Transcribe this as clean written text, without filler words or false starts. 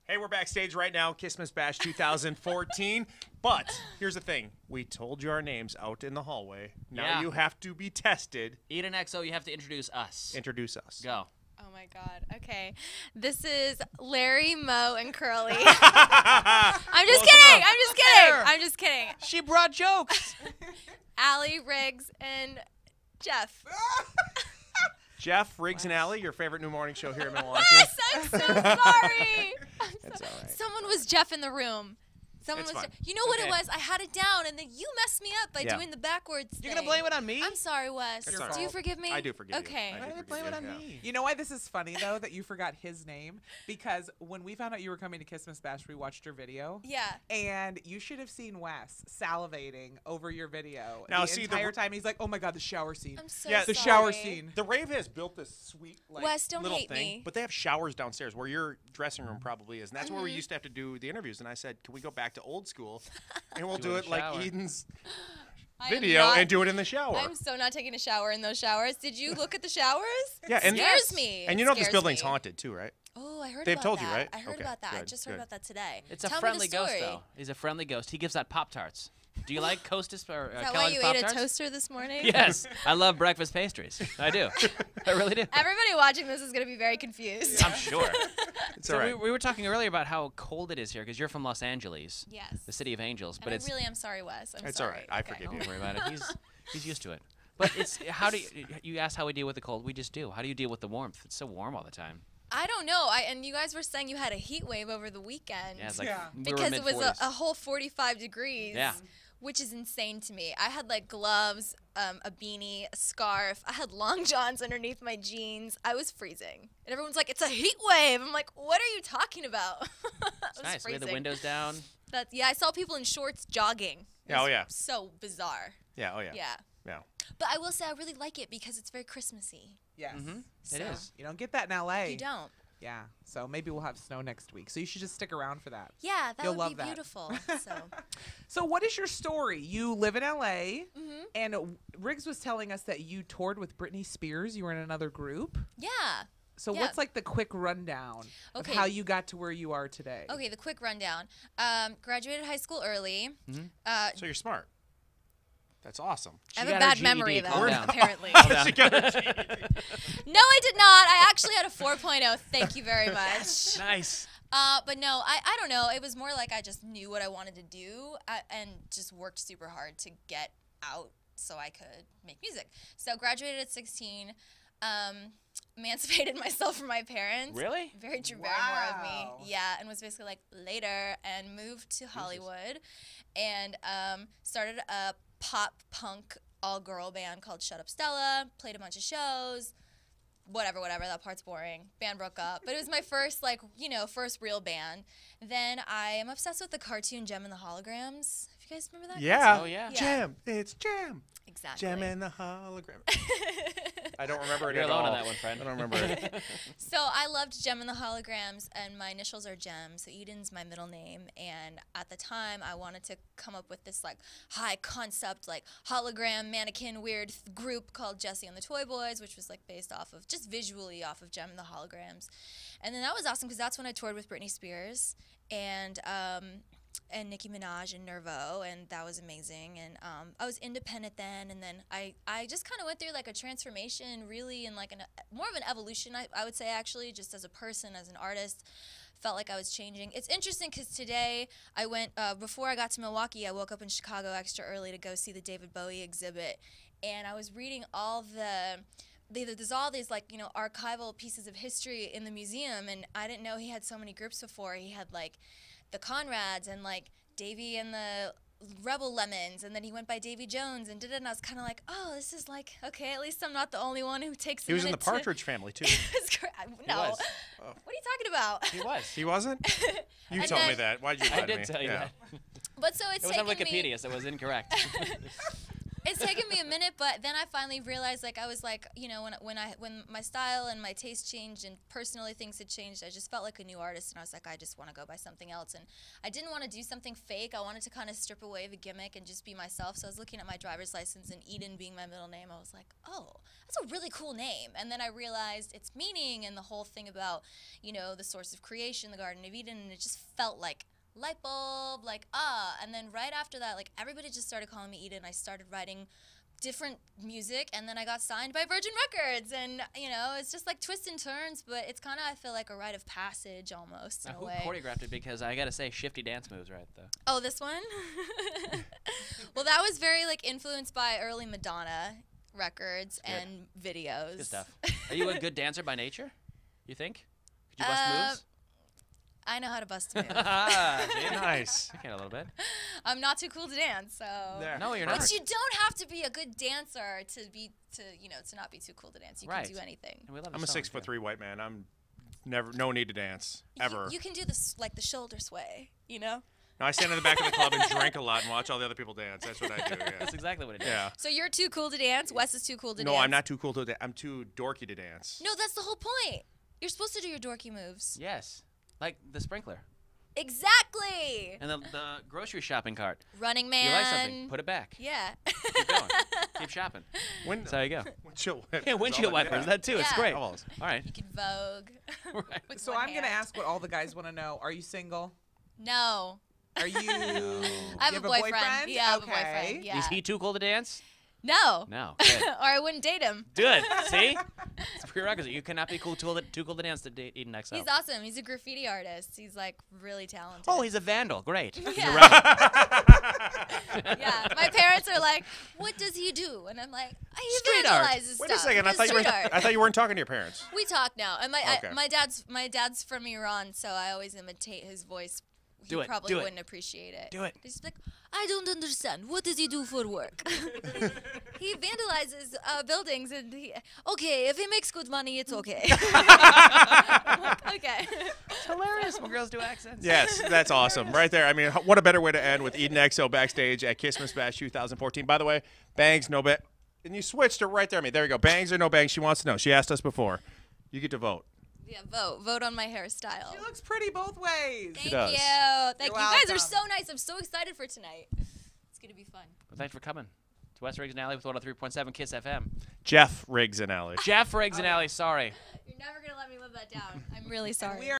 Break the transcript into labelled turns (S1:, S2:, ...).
S1: Hey, we're backstage right now, KISSmas Bash 2014. But here's the thing. We told you our names out in the hallway. Now you have to be tested.
S2: Eden XO, you have to introduce us.
S1: Introduce us.
S2: Go.
S3: Oh my God. Okay. This is Larry, Mo, and Curly. I'm just kidding. I'm just kidding. I'm just kidding.
S2: She brought jokes.
S3: Allie, Riggs, and Jeff.
S1: Jeff, Riggs, and Allie, your favorite new morning show here in Milwaukee.
S3: Yes, I'm so sorry.
S1: That's all right.
S3: Someone was Jeff in the room. Someone
S1: It's
S3: was.
S1: fine.
S3: You know what it was? I had it down, and then you messed me up by
S1: Yeah.
S3: doing the backwards thing.
S2: You're going to blame it on me?
S3: I'm sorry, Wes.
S1: It's all right.
S3: Do you forgive me?
S1: I do forgive you.
S3: Okay.
S1: I do
S2: Why did I
S1: forgive
S2: blame
S1: you,
S2: it on
S1: yeah.
S2: me?
S4: You know why this is funny, though, that you forgot his name? Because when we found out you were coming to KISSmas Bash, we watched your video.
S3: Yeah.
S4: And you should have seen Wes salivating over your video
S1: Now,
S4: the
S1: see,
S4: entire time. He's like, oh, my God, the shower scene.
S3: I'm so
S1: Yeah,
S3: sorry.
S4: The shower scene.
S1: The Rave has built this sweet
S3: Wes, don't
S1: little
S3: hate
S1: thing,
S3: me.
S1: but they have showers downstairs where your dressing room probably is, and that's where we used to have to do the interviews. And I said, can we go back to old school, and we'll do
S2: in
S1: it
S2: the
S1: like
S2: shower.
S1: Eden's
S3: I am
S1: video
S3: not-
S1: and do it in the shower.
S3: I'm so not taking a shower in those showers. Did you look at the showers?
S1: Yeah, and
S3: scares me.
S1: And
S3: It
S1: you know this
S3: scares
S1: building's
S3: me.
S1: haunted too, right?
S3: Oh, I heard
S1: They've
S3: about
S1: told
S3: that.
S1: you, right?
S3: I heard
S1: Okay,
S3: about that. I
S1: good,
S3: just heard
S1: good.
S3: about that today.
S2: It's a
S3: Tell me the
S2: friendly ghost,
S3: story.
S2: though. He's a friendly ghost. He gives out Pop-Tarts. Do you like Costas or
S3: Is that why
S2: Kellogg's
S3: you ate a
S2: Pop-Tarts?
S3: toaster this morning?
S2: Yes. I love breakfast pastries. I do. I really do.
S3: Everybody watching this is going to be very confused.
S2: I'm sure.
S1: It's
S2: So
S1: all right.
S2: we were talking earlier about how cold it is here because you're from Los Angeles,
S3: Yes.
S2: the city of angels. But
S3: And
S2: it's
S3: I really am sorry, Wes. I'm
S1: It's all
S3: sorry.
S1: right. I
S3: Okay.
S1: forgive you.
S2: don't worry about it. He's used to it. But it's how do you asked how we deal with the cold? We just do. How do you deal with the warmth? It's so warm all the time.
S3: I don't know. And you guys were saying you had a heat wave over the weekend.
S2: Yeah, it's like
S4: Yeah.
S2: we
S3: because
S2: were
S3: it was
S2: mid-40s.
S3: a whole 45 degrees.
S2: Yeah.
S3: Which is insane to me. I had like gloves, a beanie, a scarf. I had long johns underneath my jeans. I was freezing. And everyone's like, it's a heat wave. I'm like, what are you talking about? I
S2: It's
S3: was
S2: nice. We had the
S3: freezing.
S2: windows down.
S3: Yeah, I saw people in shorts jogging. It
S1: Yeah, oh
S3: was
S1: yeah.
S3: So bizarre.
S1: Yeah. Oh yeah.
S3: Yeah.
S1: Yeah.
S3: But I will say I really like it because it's very Christmassy.
S4: Yes.
S2: It
S3: So,
S2: is.
S4: You don't get that in L.A.
S3: You don't.
S4: Yeah. So maybe we'll have snow next week. So you should just stick around for that.
S3: Yeah, that
S4: You'll
S3: would
S4: love
S3: be
S4: that.
S3: beautiful. So
S4: So what is your story? You live in L.A.
S3: Mm-hmm.
S4: And Riggs was telling us that you toured with Britney Spears. You were in another group.
S3: yeah.
S4: So
S3: Yeah.
S4: what's like the quick rundown of
S3: Okay.
S4: how you got to where you are today?
S3: Okay, the quick rundown. Graduated high school early.
S1: So you're smart. That's awesome.
S3: I have
S2: She
S3: a
S2: got her
S3: bad
S2: GED,
S3: memory,
S2: calm
S3: though,
S2: down.
S3: apparently.
S1: She got her GED.
S3: No, I did not. I actually had a 4.0. Thank you very much.
S2: Nice.
S3: But no, I don't know. It was more like I just knew what I wanted to do and just worked super hard to get out so I could make music. So graduated at 16, emancipated myself from my parents.
S2: Really?
S3: Very Drew Barrymore of
S4: Wow.
S3: me. Yeah, and was basically like later and moved to Hollywood and started a pop punk all-girl band called Shut Up Stella, played a bunch of shows, whatever, that part's boring. Band broke up. But it was my first, like, first real band. Then I am obsessed with the cartoon Gem and the Holograms. If you guys remember that?
S1: Yeah.
S2: Oh, yeah.
S1: Jam. It's Jam.
S3: Exactly.
S1: Jam and the hologram. I don't remember it
S2: You're
S1: at
S2: alone
S1: all.
S2: on that one, friend.
S1: I don't remember it.
S3: So I loved Gem and the Holograms, and my initials are Gem, so Eden's my middle name. And at the time, I wanted to come up with this like high concept, like hologram mannequin weird group called Jessie and the Toy Boys, which was like based off of just visually off of Gem and the Holograms. And then that was awesome because that's when I toured with Britney Spears and Nicki Minaj and Nervo, and that was amazing. And I was independent then, and then I just kind of went through like a transformation, really, and like more of an evolution, I would say, actually, just as a person, as an artist. Felt like I was changing. It's interesting because today I went, before I got to Milwaukee, I woke up in Chicago extra early to go see the David Bowie exhibit, and I was reading all there's all these like, archival pieces of history in the museum, and I didn't know he had so many groups before. He had like the Conrads and like Davy and the Rebel Lemons, and then he went by Davy Jones and did it, and I was kind of like, oh, this is like, okay, at least I'm not the only one who takes a
S1: He was in the
S3: minute to-
S1: Partridge Family too.
S3: It's cra- no.
S2: was.
S3: What are you talking about?
S2: He was.
S1: He wasn't? You
S3: And
S1: told me
S3: then-
S1: that. Why'd you lie
S2: I
S1: to
S2: did
S1: me?
S2: tell you
S1: Yeah.
S2: that.
S3: But so it's
S2: It was on
S3: taken me.
S2: Wikipedia, so it was incorrect.
S3: It's taken me a minute, but then I finally realized, like, I was like, you know, when my style and my taste changed and personally things had changed, I just felt like a new artist, and I was like, I just want to go by something else. And I didn't want to do something fake. I wanted to kind of strip away the gimmick and just be myself. So I was looking at my driver's license, and Eden being my middle name, I was like, oh, that's a really cool name. And then I realized its meaning and the whole thing about, you know, the source of creation, the Garden of Eden, and it just felt like light bulb, like, and then right after that, like, everybody just started calling me Eden. I started writing different music, and then I got signed by Virgin Records, and, you know, it's just like twists and turns, but it's kind of, I feel like, a rite of passage almost, in a way.
S2: Who choreographed it? Because I gotta say, shifty dance moves, right, though.
S3: Oh, this one? Well, that was very, like, influenced by early Madonna records and videos.
S2: Good stuff. Are you a good dancer by nature, you think? Could you bust moves?
S3: I know how to bust a move.
S1: Nice.
S2: I can a little bit.
S3: I'm not too cool to dance, so.
S1: There.
S2: No, you're not.
S3: But you don't have to be a good dancer to not be too cool to dance. You can do anything.
S2: And we love
S1: I'm
S2: the
S1: a
S2: song,
S1: 6'3" white man. I'm no need to dance ever.
S3: You can do this, like, the shoulder sway, you know?
S1: No, I stand in the back of the club and drink a lot and watch all the other people dance. That's what I do. Yeah.
S2: That's exactly what it is.
S1: Yeah.
S3: So you're too cool to dance. Wes is too cool to dance.
S1: No, I'm not too cool to dance. I'm too dorky to dance.
S3: No, that's the whole point. You're supposed to do your dorky moves.
S2: Yes. Like the sprinkler.
S3: Exactly.
S2: And the grocery shopping cart.
S3: Running Man.
S2: You like something, put it back.
S3: Yeah.
S2: Keep going. Keep shopping. That's how you go.
S1: Windshield wipers.
S2: Yeah, windshield wipers. That too. It's
S3: Yeah.
S2: great.
S1: Almost.
S2: All right.
S3: You can Vogue.
S2: Right.
S3: With
S4: So
S3: one
S4: I'm going to
S3: hand.
S4: ask what all the guys want to know. Are you single?
S3: No.
S4: Are you?
S3: I have
S4: You
S3: a boyfriend. Yeah, I have a
S4: Okay.
S3: boyfriend. Yeah.
S2: Is he too cool to dance?
S3: No.
S2: No. Good.
S3: Or I wouldn't date him.
S2: Good. See? It's a prerequisite. You cannot be too cool to dance to date Eden XO.
S3: He's awesome. He's a graffiti artist. He's, like, really talented.
S2: Oh, he's a vandal. Great.
S3: Yeah.
S2: You're right.
S3: Yeah. My parents are like, what does he do? And I'm like, he
S2: Street art.
S3: vandalizes stuff.
S1: Wait a second.
S3: He
S1: I
S3: does
S1: thought
S3: street
S1: you weren't talking to your parents.
S3: We talk now. And
S1: Okay.
S3: my dad's from Iran, so I always imitate his voice. He
S2: Do it,
S3: probably
S2: do it.
S3: wouldn't appreciate it.
S2: Do it.
S3: He's like, I don't understand. What does he do for work? He vandalizes buildings, and okay, if he makes good money, it's okay. I'm like, okay.
S2: It's hilarious when girls do accents.
S1: Yes, that's awesome. Right there. I mean, what a better way to end with Eden XO backstage at KISSmas Bash 2014. By the way, bangs, no bet. And you switched it right there. I mean, there you go. Bangs or no bangs? She wants to know. She asked us before. You get to vote.
S3: Yeah, vote on my hairstyle.
S4: She looks pretty both ways.
S3: Thank
S1: does.
S3: you. Thank
S4: You're
S3: you. You guys are
S4: welcome.
S3: so nice. I'm so excited for tonight. It's gonna be fun.
S2: Well, thanks for coming to West Riggs and Alley with 103.7 KISS FM.
S1: Jeff Riggs and Alley.
S2: Jeff Riggs and Alley, sorry.
S3: You're never gonna let me live that down. I'm really sorry.
S4: We are